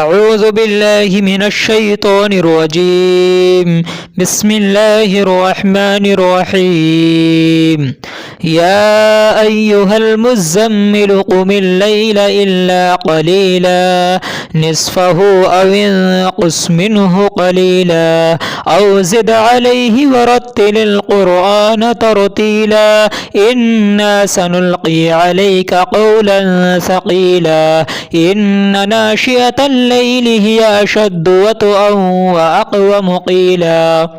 أعوذ بالله من الشيطان الرجيم. بسم الله الرحمن الرحيم. يا أيها المزمل قم الليل إلا قليلا نصفه أو انقص منه قليلا أو زد عليه ورتل القرآن ترتيلا إنا سنلقي عليك قولا ثقيلا إن ناشئة الليل هي أشد وطئا وأقوم قيلا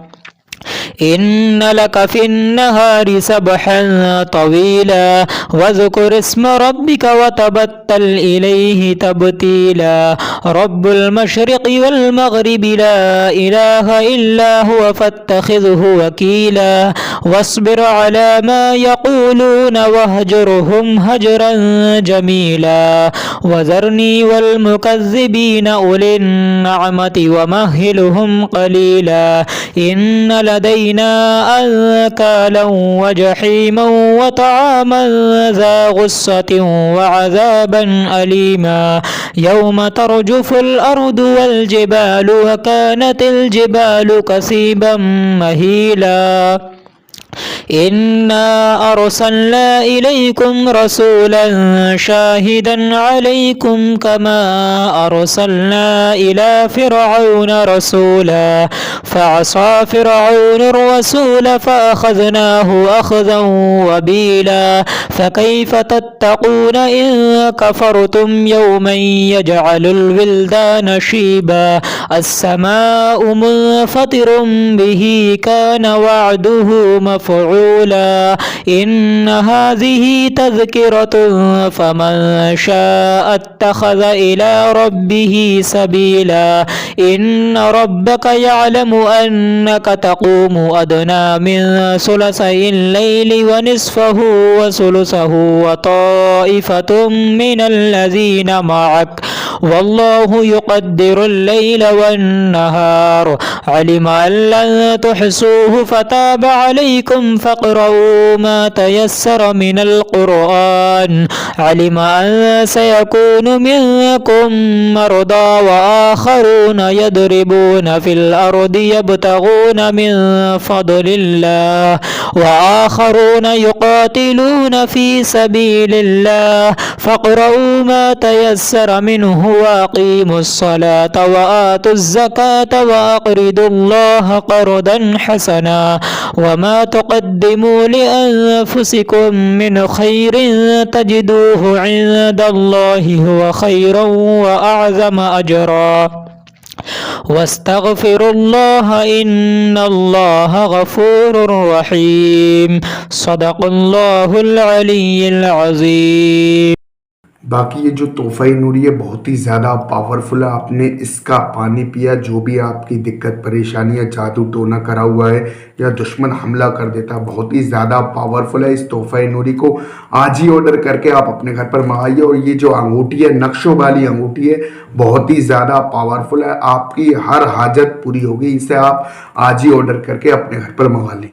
إن لك في النهار سبحا طويلا واذكر اسم ربك وتبتل إليه تبتيلا رب المشرق والمغرب لا إله إلا هو فاتخذه وكيلا واصبر على ما يقولون واهجرهم هجرا جميلا وذرني والمكذبين أولي النعمة ومهلهم قليلا إن لدينا أنكالا وجحيما وطعاما ذا غصة وعذابا أليما يوم ترجف الأرض والجبال وكانت الجبال كثيبا مهيلا إنا أرسلنا إليكم رسولا شاهدا عليكم كما أرسلنا إلى فرعون رسولا فعصى فرعون الرسول فأخذناه أخذا وبيلا فكيف تتقون إن كفرتم يوما يجعل الولدان شيبا السماء منفطر به كان وعده مفعولا إن هذه تذكرة فمن شاء اتخذ إلى ربه سبيلا إن ربك يعلم أنك تقوم أدنى من ثلثي الليل ونصفه وثلثه وطائفة من الذين معك والله يقدر الليل والنهار علم أن لن تحصوه فتاب عليكم فاقرؤوا ما تيسر من القرآن علم أن سيكون منكم مرضى وآخرون يضربون في الأرض يبتغون من فضل الله وآخرون يقاتلون في سبيل الله فاقرؤوا ما تيسر منه وأقيموا الصلاة وآتوا الزكاة وأقرضوا الله قرضا حسنا وما تقدموا لأنفسكم من خير تجدوه عند الله هو خيرا وأعظم أجرا واستغفروا الله إن الله غفور رحيم صدق الله العلي العظيम। बाकी ये जो तोहफा नूरी है बहुत ही ज़्यादा पावरफुल है। आपने इसका पानी पिया, जो भी आपकी दिक्कत परेशानियां, जादू टोना करा हुआ है या दुश्मन हमला कर देता, बहुत ही ज़्यादा पावरफुल है। इस तोहफा नूरी को आज ही ऑर्डर करके आप अपने घर पर मंगाइए। और ये जो अंगूठी है, नक्शों वाली अंगूठी है, बहुत ही ज़्यादा पावरफुल है। आपकी हर हाजत पूरी होगी। इसे आप आज ही ऑर्डर करके अपने घर पर मंगा लें।